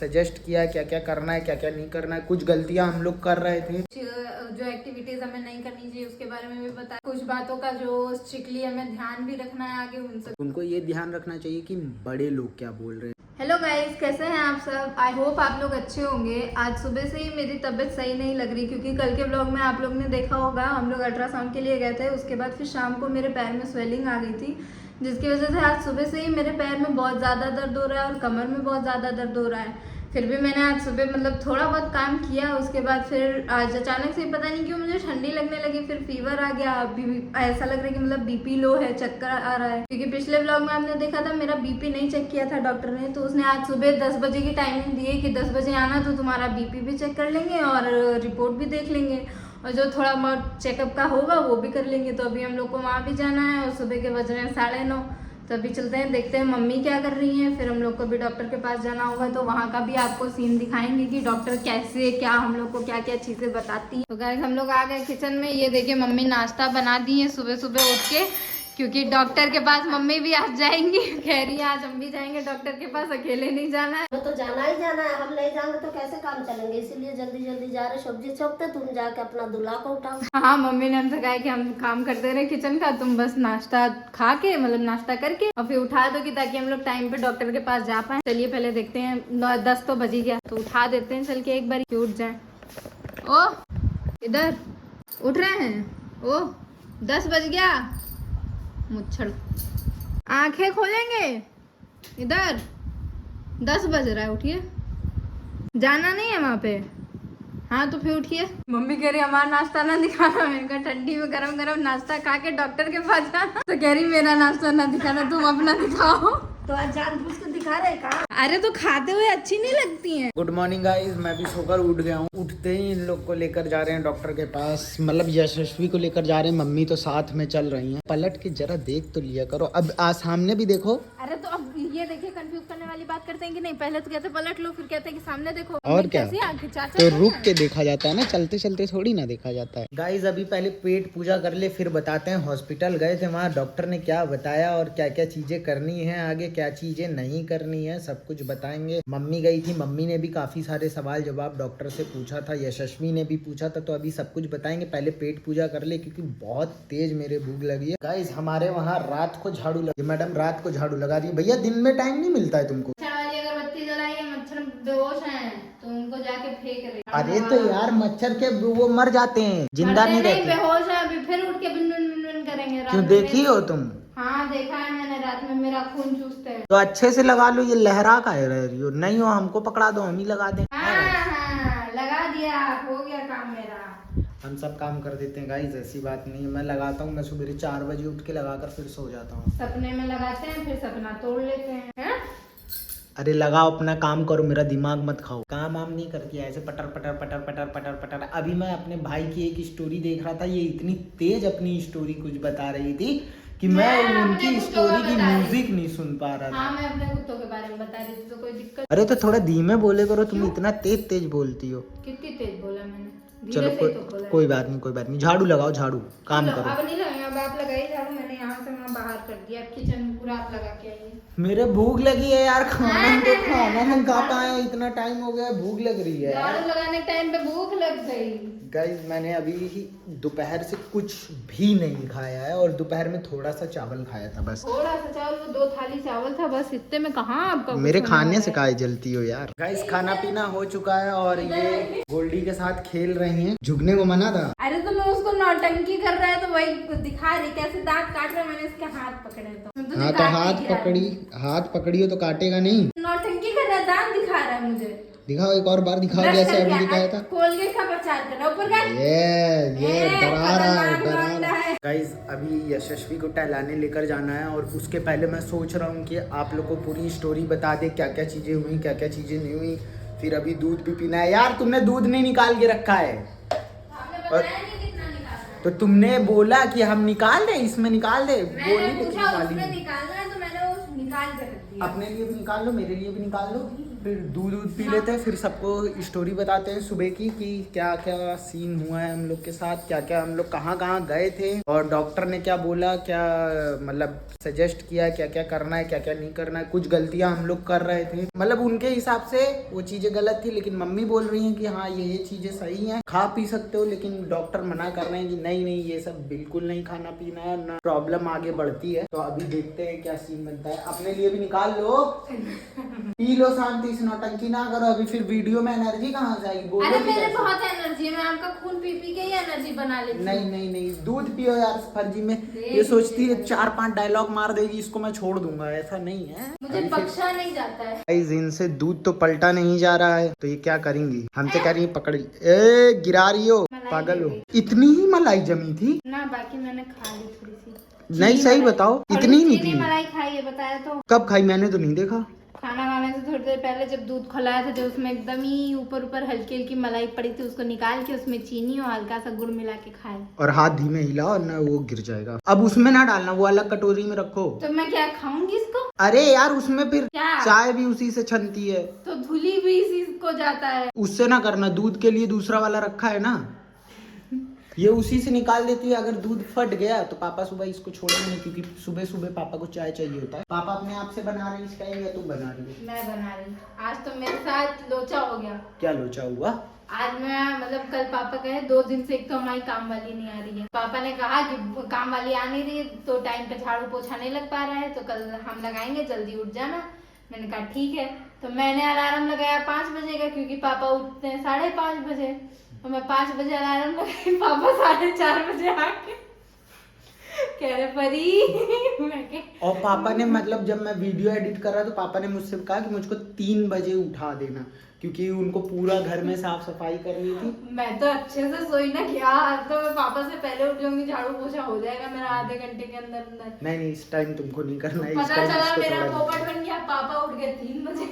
Suggest किया क्या क्या करना है क्या क्या नहीं करना है। कुछ गलतियां हम लोग कर रहे थे, जो एक्टिविटीज हमें नहीं करनी चाहिए उसके बारे में भी बताया। कुछ बातों का जो स्ट्रिक्टली हमें ध्यान भी रखना है आगे उनसे। उनको ये ध्यान रखना चाहिए कि बड़े लोग क्या बोल रहे हैं। हेलो गाइस, कैसे हैं आप सब? आई होप आप लोग अच्छे होंगे। आज सुबह से ही मेरी तबीयत सही नहीं लग रही, क्योंकि कल के ब्लॉग में आप लोग ने देखा होगा हम लोग अल्ट्रासाउंड के लिए गए थे। उसके बाद फिर शाम को मेरे पैर में स्वेलिंग आ गई थी, जिसकी वजह से आज सुबह से ही मेरे पैर में बहुत ज़्यादा दर्द हो रहा है और कमर में बहुत ज़्यादा दर्द हो रहा है। फिर भी मैंने आज सुबह मतलब थोड़ा बहुत काम किया। उसके बाद फिर आज अचानक से पता नहीं क्यों मुझे ठंडी लगने लगी, फिर फीवर आ गया। अभी ऐसा लग रहा है कि मतलब बीपी लो है, चक्कर आ रहा है। क्योंकि पिछले ब्लॉग में आपने देखा था मेरा बीपी नहीं चेक किया था डॉक्टर ने, तो उसने आज सुबह 10 बजे की टाइमिंग दी है कि 10 बजे आना, तो तुम्हारा बीपी भी चेक कर लेंगे और रिपोर्ट भी देख लेंगे और जो थोड़ा बहुत चेकअप का होगा वो भी कर लेंगे। तो अभी हम लोग को वहाँ भी जाना है और सुबह के बज रहे हैं 9:30। तो अभी चलते हैं, देखते हैं मम्मी क्या कर रही हैं। फिर हम लोग को भी डॉक्टर के पास जाना होगा, तो वहाँ का भी आपको सीन दिखाएंगे कि डॉक्टर कैसे क्या हम लोग को क्या क्या चीज़ें बताती है। तो गाइस हम लोग आ गए किचन में। ये देखिए मम्मी नाश्ता बना दी है सुबह सुबह उठ के, क्योंकि डॉक्टर के पास मम्मी भी आज जाएंगी। कह रही है आज हम भी जाएंगे डॉक्टर के पास, अकेले नहीं जाना है। तो जाना ही जाना है, हम नहीं जाएंगे तो कैसे काम चलेंगे, इसीलिए जल्दी जल्दी जा रहे सब्जी चौक पे। तुम जाके अपना दूल्हा को उठाओ। हाँ, मम्मी ने हमसे कहा कि हम काम करते रहे किचन का, तुम बस नाश्ता खा के मतलब नाश्ता करके और फिर उठा दोगी, ताकि हम लोग टाइम पे डॉक्टर के पास जा पाए। चलिए पहले देखते हैं, 10 तो बज ही गया, तो उठा देते हैं चल के एक बार उठ जाए। ओ इधर उठ रहे हैं? ओ 10 बज गया, मुच्छड़ आंखें खोलेंगे इधर, 10 बज रहा है, उठिए। जाना नहीं है वहाँ पे? हाँ तो फिर उठिए। मम्मी कह रही हमारा नाश्ता ना दिखाना। मैंने कहा ठंडी में गरम गरम नाश्ता खा के डॉक्टर के पास जाना। तो कह रही मेरा नाश्ता ना दिखाना, तुम अपना दिखाओ। तो आज जानबूझ के दिखा रहे का? अरे तो खाते हुए अच्छी नहीं लगती हैं। गुड मॉर्निंग गाइस, मैं भी सोकर उठ गया हूँ। उठते ही इन लोग को लेकर जा रहे हैं डॉक्टर के पास, मतलब यशस्वी को लेकर जा रहे हैं। मम्मी तो साथ में चल रही हैं। पलट के जरा देख तो लिया करो, अब सामने भी देखो। अरे तो अब ये देखिए कंफ्यूज करने वाली बात करते हैं कि नहीं, पहले तो कहते पलट लो, फिर कहते हैं कि सामने देखो। और क्या, तो रुक है? के देखा जाता है ना, चलते चलते थोड़ी ना देखा जाता है। गाइस अभी पहले पेट पूजा कर ले, फिर बताते हैं। हॉस्पिटल गए थे, वहाँ डॉक्टर ने क्या बताया और क्या क्या चीजें करनी है आगे, क्या चीजें नहीं करनी है, सब कुछ बताएंगे। मम्मी गई थी, मम्मी ने भी काफी सारे सवाल जवाब डॉक्टर से पूछा था, यशस्वी ने भी पूछा था, तो अभी सब कुछ बताएंगे। पहले पेट पूजा कर ले, क्योंकि बहुत तेज मेरे भूख लगी है। गाइस हमारे वहाँ रात को झाड़ू लगी, मैडम रात को झाड़ू लगा रही है। भैया दिन में टाइम नहीं मिलता है तुमको? अगरबत्ती जलाई है, मच्छर बेहोश हैं तो उनको जाके फेंक रहे। अरे तो यार मच्छर के वो मर जाते हैं, जिंदा नहीं रहते। बेहोश है, अभी फिर उठ के बिन बिन बिन करेंगे। क्यों, देखी हो तुम? हाँ देखा है मैंने, रात में मेरा खून चूसते हैं। तो अच्छे से लगा लो, ये लहरा का है रह रही हो। नहीं हो हमको पकड़ा दो, हम ही लगा दें। हाँ, लगा दिया, हो गया काम मेरा। हम सब काम कर देते हैं गाइस, ऐसी बात नहीं है। मैं लगाता हूँ, मैं सुबह 4 बजे उठ के लगाकर फिर सो जाता हूँ। सपने में लगाते हैं, फिर सपना तोड़ लेते हैं, है? अरे लगाओ, अपना काम करो, मेरा दिमाग मत खाओ। काम वाम नहीं करती है ऐसे पटर पटर पटर पटर पटर पटर। अभी मैं अपने भाई की एक स्टोरी देख रहा था, ये इतनी तेज अपनी स्टोरी कुछ बता रही थी कि मैं उनकी स्टोरी की म्यूजिक नहीं सुन पा रहा था। हाँ, मैं अपने कुत्तों के बारे में बता रही थी, तो कोई दिक्कत? अरे तो थोड़ा धीमे बोले करो, तुम इतना तेज तेज बोलती हो। कितनी तेज बोला मैंने? चलो कोई बात नहीं, कोई बात नहीं। झाड़ू लगाओ, झाड़ू काम करो। अब नहीं लगाएंगे, अब आप लगाइए झाड़ू। मैंने यहाँ से वहाँ बाहर कर दिया, किचन में पूरा आप लगा के आइए। मेरे भूख लगी है यार, खाना हम खा पाए, इतना टाइम हो गया, भूख लग रही है। झाड़ू लगाने के टाइम पे भूख लग गई। गाइस मैंने अभी ही दोपहर से कुछ भी नहीं खाया है, और दोपहर में थोड़ा सा चावल खाया था बस। थोड़ा सा चावल, वो 2 थाली चावल था बस, इतने में कहाँ आपका मेरे खाने से काहे जलती हो यार। गाइस खाना पीना हो चुका है और ये गोल्डी के साथ खेल रही हैं। झुकने को मना था। अरे तो मैं उसको नौटंकी कर रहा है तो वही दिखा रही, कैसे दांत काट रहा है। मैंने इसके हाथ पकड़े तो हाँ तो हाथ पकड़ी हो तो काटेगा नहीं। नौटंकी कर रहा है, दांत दिखा रहा है मुझे। दिखाओ एक और बार, दिखाओ जैसे अभी दिखाया था। कोलगेट का प्रचार कर रहा, ऊपर कर। ये डरा रहा है। गाइस अभी यशस्वी को टहलाने लेकर जाना है, और उसके पहले मैं सोच रहा हूँ कि आप लोग को पूरी स्टोरी बता दे, क्या क्या चीजें हुई क्या क्या चीजें नहीं हुई। फिर अभी दूध भी पीना है। यार तुमने दूध नहीं निकाल के रखा है, और तो तुमने बोला कि हम निकाल दे, इसमें निकाल दे। मैंने पूछा उसमें निकालना है तो मैंने वो निकाल के रख दिया। अपने लिए भी निकाल लो, मेरे लिए भी निकाल लो। फिर दूध पी लेते हैं, फिर सबको स्टोरी बताते हैं सुबह की कि क्या क्या सीन हुआ है हम लोग के साथ, क्या क्या हम लोग कहाँ कहाँ गए थे और डॉक्टर ने क्या बोला, क्या मतलब सजेस्ट किया, क्या क्या करना है क्या क्या नहीं करना है। कुछ गलतियाँ हम लोग कर रहे थे, मतलब उनके हिसाब से वो चीज़ें गलत थी, लेकिन मम्मी बोल रही हैं कि हाँ ये चीज़ें सही हैं, खा पी सकते हो, लेकिन डॉक्टर मना कर रहे हैं कि नहीं नहीं ये सब बिल्कुल नहीं खाना पीना है, ना प्रॉब्लम आगे बढ़ती है। तो अभी देखते हैं क्या सीन बनता है। अपने लिए भी निकाल लो, पी लो शांति से, नौटंकी ना करो। अभी फिर वीडियो में एनर्जी कहाँ से आएगी? बोलो अरे भी मेरे कैसे? बहुत एनर्जी है, मैं आपका खून पी पी के ही एनर्जी बना लेती हूँ। नहीं नहीं नहीं, दूध पियो यार। फर्जी में ये सोचती है 4-5 डायलॉग मार देगी, इसको मैं छोड़ दूंगा, ऐसा नहीं है। मुझे बख्शा नहीं जाता है। गाइस इनसे दूध तो पलटा नहीं जा रहा है, तो ये क्या करेंगी? हमसे कह रही है पकड़ी, ए गिरा रही हो, पागल हो। इतनी ही मलाई जमी थी ना, बाकी मैंने खा ली थोड़ी सी। नहीं सही बताओ, इतनी ही नहीं थी। मलाई खाई है बताया तो। कब खाई? मैंने तो नहीं देखा। खाना खाने से थोड़ी देर पहले जब दूध खौलाया था, जो उसमें एकदम ही ऊपर ऊपर हल्की हल्की मलाई पड़ी थी, उसको निकाल के उसमें चीनी और हल्का सा गुड़ मिला के खाए। और हाथ धीमे हिलाओ ना, वो गिर जाएगा। अब उसमें ना डालना, वो अलग कटोरी में रखो। तो मैं क्या खाऊंगी इसको? अरे यार उसमें फिर क्या? चाय भी उसी से छनती है, तो धुली भी इसी को जाता है। उससे ना करना। दूध के लिए दूसरा वाला रखा है ना, ये उसी से निकाल देती है। अगर दूध फट गया तो पापा सुबह इसको छोड़ेंगे नहीं, क्योंकि सुबह सुबह पापा को चाय चाहिए होता है। पापा अपने आप से बना रही इस टाइम या तुम बना रही हो? मैं बना रही। आज तो मेरे साथ लोचा हो गया। क्या लोचा हुआ? आज मैं मतलब कल पापा कहे 2 दिन से एक तो हमारी काम वाली नहीं आ रही है। पापा ने कहा कि काम वाली आ नहीं रही है तो टाइम पे झाड़ू पोछा नहीं लग पा रहा है, तो कल हम लगाएंगे, जल्दी उठ जाना। मैंने कहा ठीक है। तो मैंने अलार्म लगाया 5 बजे का, क्योंकि पापा उठते हैं 5:30 बजे। तो मैं 5 बजे अलार्म लगाई, पापा 4:30 बजे आके कह रहे परी मैं और पापा ने मतलब जब मैं वीडियो एडिट कर रहा तो पापा ने मुझसे कहा कि मुझको 3 बजे उठा देना, क्योंकि उनको पूरा घर में साफ सफाई करनी थी। मैं तो अच्छे से सोई ना क्या, तो मैं पापा से पहले उठ जाऊंगी, झाड़ू पोछा हो जाएगा मेरा आधे घंटे के अंदर अंदर। नहीं नहीं इस टाइम तुमको नहीं करना है। पता चला मेरा पोपट बन गया, पापा उठ गए 3 बजे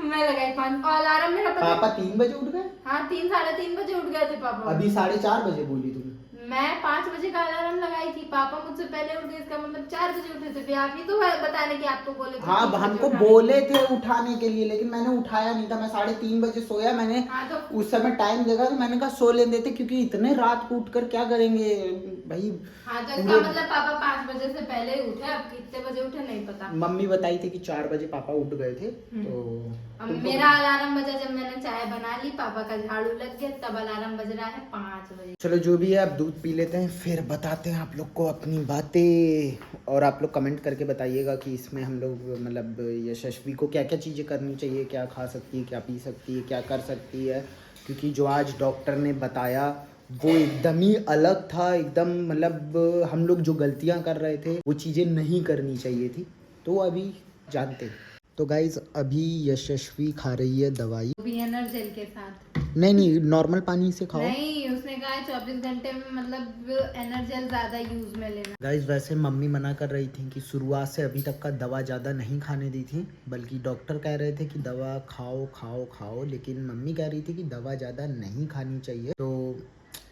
मैं लगाई 5 और अलार्म मेरा पापा 3 बजे उठ गए? हाँ 3-3:30 बजे उठ गए थे पापा। अभी 4:30 बजे बोली तुम। मैं 5 बजे का अलार्म लगाई थी, पापा मुझसे पहले उठ गए, इसका मतलब 4 बजे उठे थे। फिर आप ही तो बताने की आपको बोले थे। हाँ हमको बोले थे उठाने के लिए, लेकिन मैंने उठाया नहीं था। मैं 3:30 बजे सोया। मैंने हाँ तो उस समय टाइम देखा तो मैंने कहा सो लेने देते, क्योंकि इतने रात को उठकर क्या करेंगे भाई। हाँ तो इसका मतलब पापा 5 बजे से पहले उठे। अब कितने बजे उठे नहीं पता। मम्मी बताई थी कि 4 बजे पापा उठ गए थे। तो अब मेरा अलार्म बजा जब मैंने चाय बना ली, पापा का झाड़ू लग गया, तब अलार्म बज रहा है 5 बजे। चलो जो भी है, अब दूध पी लेते हैं, फिर बताते हैं आप लोग को अपनी बातें। और आप लोग कमेंट करके बताइएगा कि इसमें हम लोग मतलब यशस्वी को क्या क्या चीज़ें करनी चाहिए, क्या खा सकती है, क्या पी सकती है, क्या कर सकती है। क्योंकि जो आज डॉक्टर ने बताया वो एकदम ही अलग था, एकदम मतलब हम लोग जो गलतियाँ कर रहे थे वो चीज़ें नहीं करनी चाहिए थी। तो अभी जानते हैं। तो गाइज अभी यशस्वी खा रही है दवाई। भी एनर्जेल के साथ। नहीं नॉर्मल पानी से खाओ। नहीं, उसने कहा 24 घंटे में मतलब एनर्जेल ज्यादा यूज में लेना। गाइज वैसे मम्मी मना कर रही थी कि शुरुआत से अभी तक का दवा ज़्यादा नहीं खाने दी थी, बल्कि डॉक्टर कह रहे थे कि दवा खाओ खाओ खाओ, लेकिन मम्मी कह रही थी कि दवा ज़्यादा नहीं खानी चाहिए। तो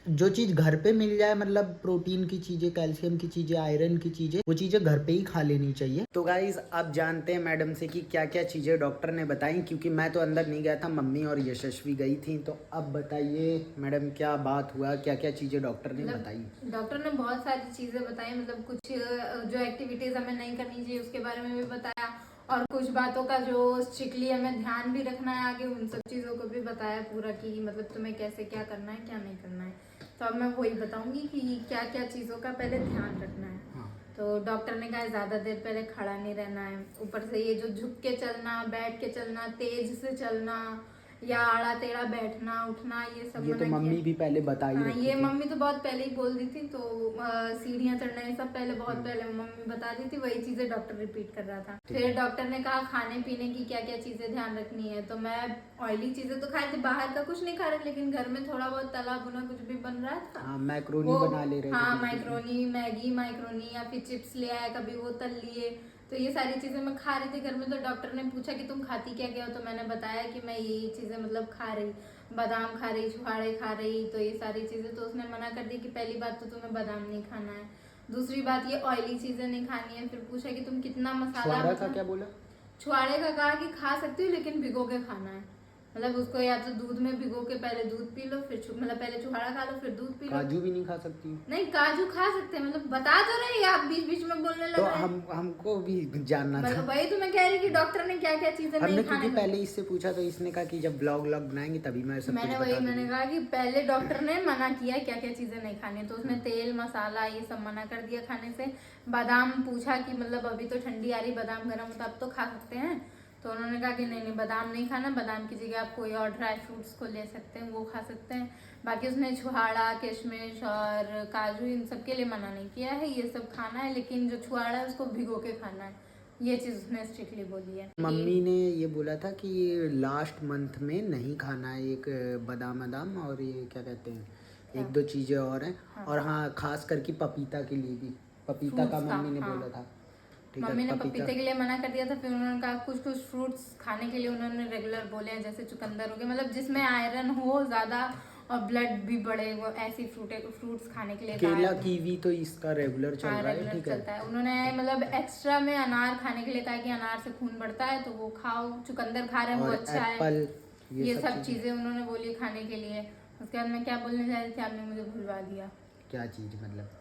जो चीज़ घर पे मिल जाए, मतलब प्रोटीन की चीज़ें, कैल्शियम की चीज़ें, आयरन की चीज़ें, वो चीज़ें घर पे ही खा लेनी चाहिए। तो गाइज अब जानते हैं मैडम से कि क्या क्या चीज़ें डॉक्टर ने बताई, क्योंकि मैं तो अंदर नहीं गया था, मम्मी और यशस्वी गई थी। तो अब बताइए मैडम क्या बात हुआ, क्या क्या चीज़ें डॉक्टर ने बताई? डॉक्टर ने बहुत सारी चीजें बताई, मतलब कुछ जो एक्टिविटीज हमें नहीं करनी चाहिए उसके बारे में भी बताया, और कुछ बातों का जो स्ट्रिक्टली हमें ध्यान भी रखना है आगे, उन सब चीज़ों को भी बताया पूरा कि मतलब तुम्हें कैसे क्या करना है क्या नहीं करना है। तो अब मैं वही बताऊंगी कि क्या क्या चीज़ों का पहले ध्यान रखना है। हाँ। तो डॉक्टर ने कहा ज़्यादा देर पहले खड़ा नहीं रहना है, ऊपर से ये जो झुक के चलना, बैठ के चलना, तेज से चलना या आड़ा टेढ़ा बैठना उठना, ये सब ये तो मम्मी भी पहले बताई हाँ, रखी ये थी। मम्मी तो बहुत पहले ही बोल दी थी। तो सीढ़ियाँ चढ़ना ये सब पहले बहुत पहले मम्मी बता दी थी, वही चीजें डॉक्टर रिपीट कर रहा था। फिर डॉक्टर ने कहा खाने पीने की क्या क्या चीजें ध्यान रखनी है। तो मैं ऑयली चीजें तो खाई थी, बाहर का कुछ नहीं खा रही, लेकिन घर में थोड़ा बहुत तला भुना कुछ भी बन रहा था। हाँ मैक्रोनी बना ले रहे थे। हाँ मैक्रोनी, मैगी मैक्रोनी, या फिर चिप्स ले आया कभी, वो तल लिए। तो ये सारी चीजें मैं खा रही थी घर में। तो डॉक्टर ने पूछा कि तुम खाती क्या क्या हो, तो मैंने बताया कि मैं यही चीजें मतलब खा रही, बादाम खा रही, छुहाड़े खा रही, तो ये सारी चीजें। तो उसने मना कर दी कि पहली बात तो तुम्हें बादाम नहीं खाना है, दूसरी बात ये ऑयली चीजें नहीं खानी है। फिर पूछा कि तुम कितना मसाला छुहारा का क्या बोला? छुआड़े का कहा कि खा सकती हूँ लेकिन भिगो के खाना है, मतलब उसको या तो दूध में भिगो के पहले दूध पी लो, फिर मतलब पहले छुआड़ा खा लो फिर दूध पी लो। काजू भी नहीं खा सकती? नहीं काजू खा सकते हैं, मतलब बता तो रही आप बीच बीच में बोलने लग तो रहे हैं। हमको भी जानना था। मतलब वही तो मैं कह रही कि डॉक्टर ने क्या क्या चीजें हमने नहीं क्योंकि खाने पहले इससे पूछा तो इसने कहा कि जब ब्लॉग बनाएंगे तभी मैं सब मैंने कुछ वही बता मैंने दूंगी। कहा कि पहले डॉक्टर ने मना किया क्या क्या चीजें नहीं खानी, तो उसने तेल मसाला ये सब मना कर दिया खाने से। बादाम पूछा कि मतलब अभी तो ठंडी आ रही, बादाम गर्म होता अब तो खा सकते हैं, तो उन्होंने कहा कि नहीं बादाम नहीं खाना, बादाम की जगह आप कोई और ड्राई फ्रूट्स को ले सकते हैं, वो खा सकते हैं। बाकी उसने छुहाड़ा किशमिश और काजू इन सब के लिए मना नहीं किया है, ये सब खाना है, लेकिन जो छुहाड़ा है उसको भिगो के खाना है, ये चीज उसने स्ट्रिक्टली बोली है। मम्मी ने ये बोला था कि लास्ट मंथ में नहीं खाना है, एक बादाम और ये क्या कहते हैं एक दो चीजें और हैं। और हाँ खास करके पपीता के लिए भी, पपीता का मम्मी ने बोला था। मम्मी ने पपीते के लिए मना कर दिया था, फिर उन्होंने कहा कुछ कुछ फ्रूट्स खाने के लिए उन्होंने रेगुलर बोले हैं, जैसे चुकंदर हो गया, मतलब जिसमें आयरन हो ज्यादा और ब्लड भी बढ़े, वो ऐसी फ्रूट्स खाने के लिए केला कीवी तो इसका रेगुलर चल रहा है, ठीक चलता है। उन्होंने मतलब एक्स्ट्रा में अनार खाने के लिए कहा कि अनार से खून बढ़ता है तो वो खाओ, चुकंदर खा रहे हैं वो अच्छा है, ये सब चीजें उन्होंने बोली खाने के लिए। उसके बाद मैं क्या बोलने जा रही थी आपने मुझे भुलवा दिया। क्या चीज मतलब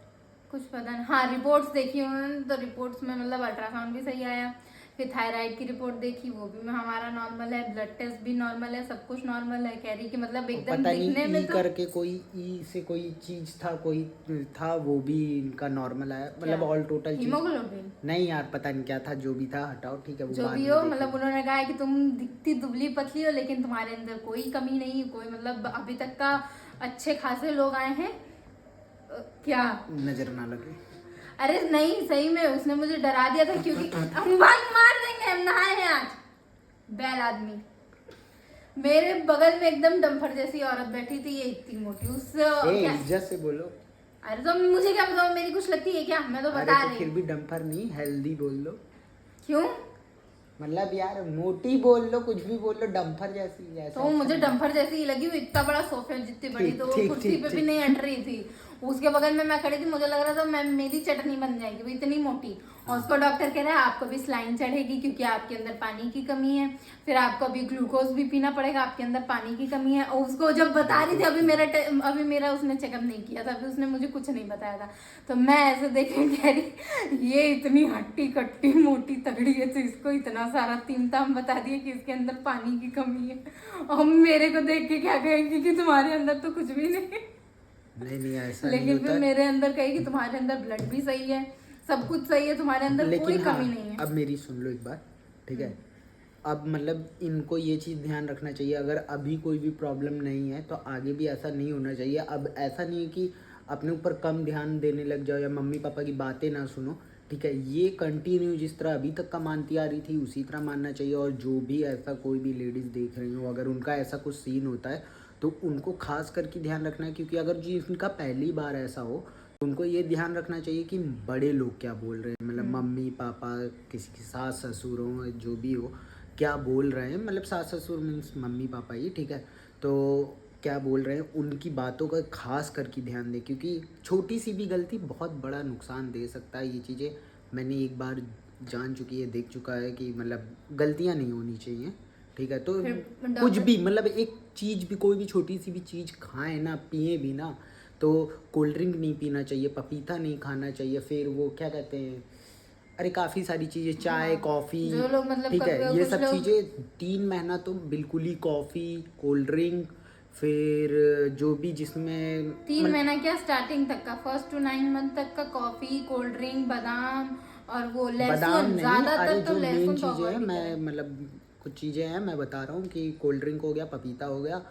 कुछ पता नहीं। हाँ रिपोर्ट्स देखी उन्होंने, तो रिपोर्ट्स में मतलब अल्ट्रासाउंड भी सही आया, फिर थायराइड की रिपोर्ट देखी वो भी हमारा नॉर्मल है, ब्लड टेस्ट भी नॉर्मल है, सब कुछ नॉर्मल है। कह रही कि मतलब एकदम दिखने में तो करके कोई ई से कोई चीज था, कोई था वो भी इनका नॉर्मल आया, मतलब ऑल टोटल हीमोग्लोबिन नहीं यार पता नहीं क्या था, जो भी था हटाओ ठीक है, वो जो भी हो। मतलब उन्होंने कहा है कि तुम दिखती दुबली पतली हो लेकिन तुम्हारे अंदर कोई कमी नहीं, कोई मतलब अभी तक का अच्छे खासे लोग आए हैं। क्या नजर ना लगे? अरे नहीं सही में उसने मुझे डरा दिया था, क्योंकि हम मार देंगे, हम नहाए हैं आज। बैल आदमी मेरे बगल में एकदम डम्फर जैसी औरत बैठी थी, ये इतनी मोटी, उससे इज्जत से बोलो। अरे तो मुझे क्या बताओ, मेरी कुछ लगती है क्या, मैं तो बता रही। फिर भी डम्फर नहीं हेल्दी बोल लो। क्यों मतलब यार मोटी बोल लो, कुछ भी बोल लो, डम्फर जैसी तो मुझे डम्फर जैसी ही लगी, वो इतना बड़ा सोफे जितनी बड़ी, तो वो कुर्सी पे भी नहीं अट रही थी। उसके बगल में मैं खड़ी थी, मुझे लग रहा था मैं मेरी चटनी बन जाएगी, वो इतनी मोटी। और उसको डॉक्टर कह रहा है आपको भी स्लाइन चढ़ेगी क्योंकि आपके अंदर पानी की कमी है, फिर आपको अभी ग्लूकोज भी पीना पड़ेगा, आपके अंदर पानी की कमी है। और उसको जब बता रही थी, अभी मेरा उसने चेकअप नहीं किया था, अभी उसने मुझे कुछ नहीं बताया था, तो मैं ऐसे देख के कह रही ये इतनी हट्टी कट्टी मोटी तगड़ी है, तो इसको इतना सारा तिमताम बता दिया कि इसके अंदर पानी की कमी है। और मेरे को देख के क्या कहेंगे कि तुम्हारे अंदर तो कुछ भी नहीं ऐसा लेकिन फिर मेरे अंदर कहेगी तुम्हारे अंदर ब्लड भी सही है, सब कुछ सही है, तुम्हारे अंदर कोई कमी नहीं है। अब मेरी सुन लो एक बात, ठीक है? अब मतलब इनको ये चीज़ ध्यान रखना चाहिए, अगर अभी कोई भी प्रॉब्लम नहीं है तो आगे भी ऐसा नहीं होना चाहिए। अब ऐसा नहीं है कि अपने ऊपर कम ध्यान देने लग जाओ या मम्मी पापा की बातें ना सुनो, ठीक है? ये कंटिन्यू जिस तरह अभी तक का मानती आ रही थी उसी तरह मानना चाहिए। और जो भी ऐसा कोई भी लेडीज़ देख रही हो, अगर उनका ऐसा कुछ सीन होता है तो उनको खास करके ध्यान रखना है, क्योंकि अगर जी उनका पहली बार ऐसा हो तो उनको ये ध्यान रखना चाहिए कि बड़े लोग क्या बोल रहे हैं, मतलब मम्मी पापा, किसी की सास ससुर हो, जो भी हो, क्या बोल रहे हैं, मतलब सास ससुर मीन्स मम्मी पापा ही, ठीक है? तो क्या बोल रहे हैं उनकी बातों का खास करके ध्यान दें, क्योंकि छोटी सी भी गलती बहुत बड़ा नुकसान दे सकता है। ये चीज़ें मैंने एक बार जान चुकी है, देख चुका है कि मतलब गलतियाँ नहीं होनी चाहिए, ठीक है? तो कुछ भी मतलब एक चीज़ भी, कोई भी छोटी सी भी चीज़ खाएं ना, पिए भी ना, तो कोल्ड ड्रिंक नहीं पीना चाहिए, पपीता नहीं खाना चाहिए, फिर वो क्या कहते हैं, अरे काफ़ी सारी चीज़ें, चाय कॉफ़ी, मतलब ठीक है? ये सब चीज़ें 3 महीना तो बिल्कुल ही, कॉफ़ी कोल्ड ड्रिंक, फिर जो भी जिसमें 3 महीना क्या स्टार्टिंग तक का, 1 to 9 मंथ तक का कॉफी कोल्ड ड्रिंक बादाम और वो लहसुन, ज्यादातर तो लहसुन चीज़ें हैं। मैं मतलब कुछ चीज़ें हैं मैं बता रहा हूँ कि कोल्ड ड्रिंक हो गया, पपीता हो गया,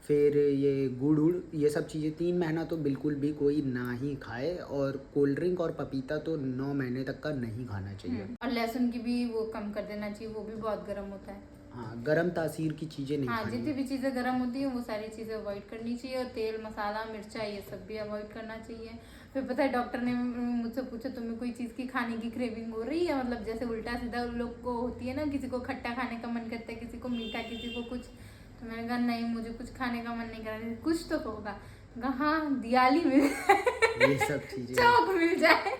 फिर ये गुड़, ये सब चीज़ें 3 महीना तो बिल्कुल भी कोई ना ही खाए। और कोल्ड ड्रिंक और पपीता तो 9 महीने तक का नहीं खाना चाहिए। और लहसुन की भी वो कम कर देना चाहिए, वो भी बहुत गर्म होता है। हाँ, गर्म तासीर की चीज़ें नहीं हाँ, खानी। जितनी भी चीज़ें गर्म होती हैं वो सारी चीज़ें अवॉइड करनी चाहिए, और तेल मसाला मिर्चा ये सब भी अवॉइड करना चाहिए। फिर पता है डॉक्टर ने मुझसे पूछा तुम्हें कोई चीज़ की खाने की क्रेविंग हो रही है, मतलब जैसे उल्टा सीधा उन लोग को होती है ना, किसी को खट्टा खाने का मन करता है, किसी को मीठा, किसी को कुछ। तो मैंने कहा नहीं मुझे कुछ खाने का मन नहीं कर रहा, कुछ तो होगा। हाँ दियाली मिल जाए, ये सब चीज़ें चौक मिल जाए,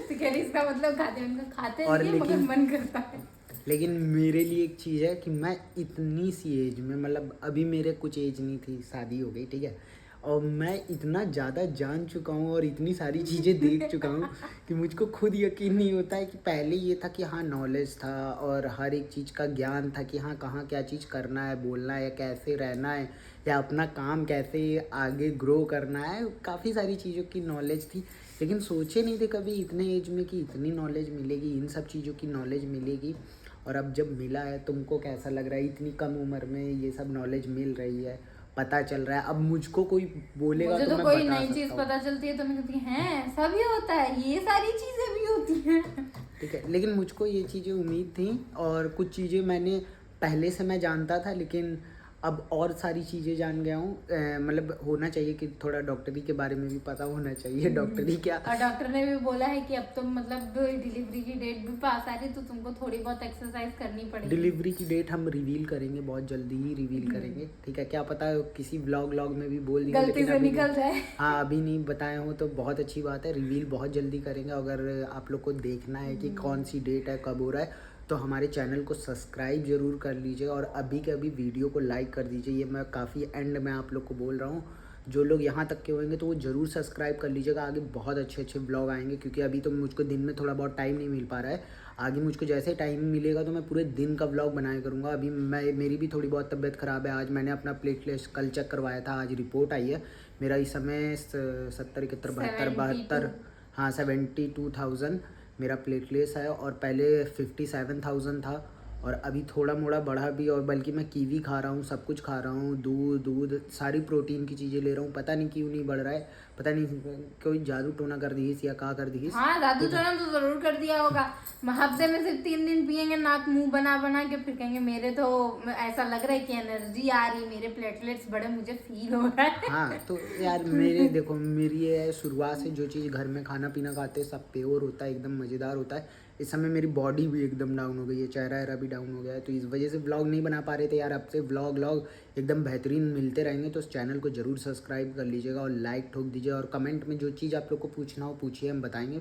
तो कह रही इसका मतलब खाते हैं, खाते और नहीं है, मगर मन करता है। लेकिन मेरे लिए एक चीज़ है कि मैं इतनी सी एज में, मतलब अभी मेरे कुछ एज नहीं थी, शादी हो गई, ठीक है, और मैं इतना ज़्यादा जान चुका हूँ और इतनी सारी चीज़ें देख चुका हूँ कि मुझको खुद यकीन नहीं होता है कि पहले ये था कि हाँ नॉलेज था और हर एक चीज़ का ज्ञान था कि हाँ कहाँ क्या चीज़ करना है, बोलना है, या कैसे रहना है, या अपना काम कैसे आगे ग्रो करना है, काफ़ी सारी चीज़ों की नॉलेज थी। लेकिन सोचे नहीं थे कभी इतने एज में कि इतनी नॉलेज मिलेगी, इन सब चीज़ों की नॉलेज मिलेगी। और अब जब मिला है, तुमको कैसा लग रहा है? इतनी कम उम्र में ये सब नॉलेज मिल रही है, पता चल रहा है। अब मुझको कोई बोलेगा मुझे तो तो मैं कोई बता नई सकता चीज हूँ। पता चलती है तो मैं कहती हैं सब ये होता है, ये सारी चीजें भी होती हैं। ठीक है, लेकिन मुझको ये चीज़ें उम्मीद थी और कुछ चीज़ें मैंने पहले से मैं जानता था, लेकिन अब और सारी चीज़ें जान गया हूँ। मतलब होना चाहिए कि थोड़ा डॉक्टरी के बारे में भी पता होना चाहिए। डॉक्टरी क्या, और डॉक्टर ने भी बोला है कि अब तुम मतलब डिलीवरी की डेट भी पास आ रही है तो तुमको थोड़ी बहुत एक्सरसाइज करनी पड़ेगी। डिलीवरी की डेट हम रिवील करेंगे, बहुत जल्दी ही रिवील करेंगे, ठीक है। क्या पता किसी व्लॉग में भी बोल देंगे, गलती लेकिन से अभी निकल नहीं। जाए। हाँ, अभी नहीं बताए हो तो बहुत अच्छी बात है, रिवील बहुत जल्दी करेंगे। अगर आप लोग को देखना है कि कौन सी डेट है, कब हो रहा है, तो हमारे चैनल को सब्सक्राइब जरूर कर लीजिए और अभी के अभी वीडियो को लाइक कर दीजिए। ये मैं काफ़ी एंड में आप लोग को बोल रहा हूँ। जो लोग यहाँ तक के होंगे तो वो ज़रूर सब्सक्राइब कर लीजिएगा। आगे बहुत अच्छे अच्छे ब्लॉग आएंगे, क्योंकि अभी तो मुझको दिन में थोड़ा बहुत टाइम नहीं मिल पा रहा है। आगे मुझको जैसे टाइम मिलेगा तो मैं पूरे दिन का ब्लॉग बनाया करूँगा। अभी मेरी भी थोड़ी बहुत तबीयत ख़राब है। आज मैंने अपना प्लेटलेट कल चेक करवाया था, आज रिपोर्ट आई है। मेरा इस समय 70, 71, 72, हाँ 72,000 मेरा प्लेटलेट्स है, और पहले 57,000 था। और अभी थोड़ा मोड़ा बढ़ा भी, और बल्कि मैं कीवी खा रहा हूँ, सब कुछ खा रहा हूँ, दूध सारी प्रोटीन की चीज़ें ले रहा हूँ। पता नहीं क्यों नहीं बढ़ रहा है, पता नहीं कोई जादू टोना कर दी या क्या कर दी। हाँ जादू टोना तो जरूर कर दिया होगा। हफ्ते में सिर्फ 3 दिन पियेंगे, नाक मुंह बना बना के, फिर कहेंगे मेरे तो ऐसा लग रहा है कि एनर्जी आ रही, मेरे प्लेटलेट्स बड़े, मुझे फील हो रहा है। हाँ तो यार मेरे देखो, मेरी है शुरुआत से जो चीज़ घर में खाना पीना खाते हैं सब प्योर होता है, एकदम मज़ेदार होता है। इस समय मेरी बॉडी भी एकदम डाउन हो गई है, चेहरा वेहरा भी डाउन हो गया है, तो इस वजह से व्लॉग नहीं बना पा रहे थे यार। अब से व्लॉग एकदम बेहतरीन मिलते रहेंगे, तो इस चैनल को ज़रूर सब्सक्राइब कर लीजिएगा और लाइक ठोक दीजिए, और कमेंट में जो चीज़ आप लोग को पूछना हो पूछिए, हम बताएंगे।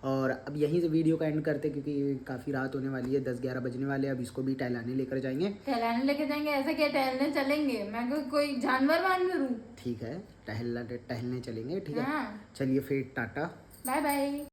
और अब यहीं से वीडियो का एंड करते, क्योंकि काफ़ी रात होने वाली है, 10-11 बजने वाले हैं। अब इसको भी टहलाने लेकर जाएंगे। टहलाने लेके जाएंगे? ऐसा क्या टहलने चलेंगे? मैं कोई जानवर वानवर हूँ? ठीक है, टहलने चलेंगे, ठीक है। हाँ। चलिए फिर टाटा, बाय बाय।